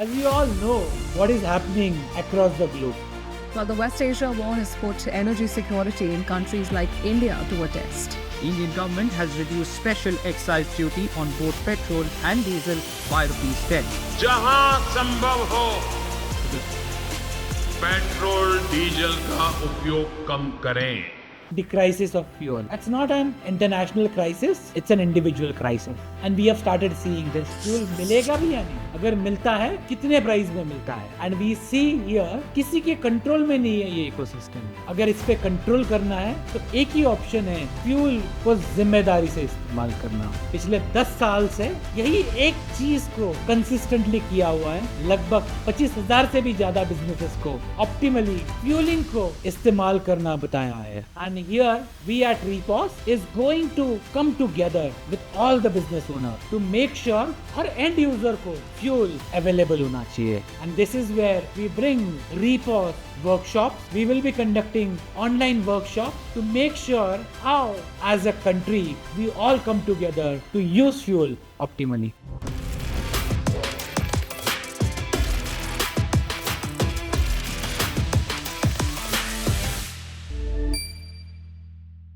As we all know, what is happening across the globe. While the West Asia war has put energy security in countries like India to a test. Indian government has reduced special excise duty on both petrol and diesel by ₹10. जहां संभव हो petrol diesel का उपयोग कम करें. The crisis of fuel. It's not an international crisis, it's an individual crisis. And we have started seeing this. Fuel मिलेगा भी या नहीं? अगर मिलता है, कितने प्राइस में मिलता है? And we see here, किसी के कंट्रोल में नहीं है ये इकोसिस्टम. अगर इस पे कंट्रोल करना है, तो एक ही ऑप्शन है, फ्यूल को जिम्मेदारी से इस्तेमाल करना. पिछले 10 साल से यही एक चीज को कंसिस्टेंटली किया हुआ है. लगभग 25,000 से भी ज्यादा बिजनेसेस को ऑप्टिमली फ्यूलिंग को इस्तेमाल करना बताया है. And here we at Repos is going to come together with all the business owners to make sure her end user को fuel available होना चाहिए. And this is where we bring Repos workshops. We will be conducting online workshops to make sure how as a country we all come together to use fuel optimally.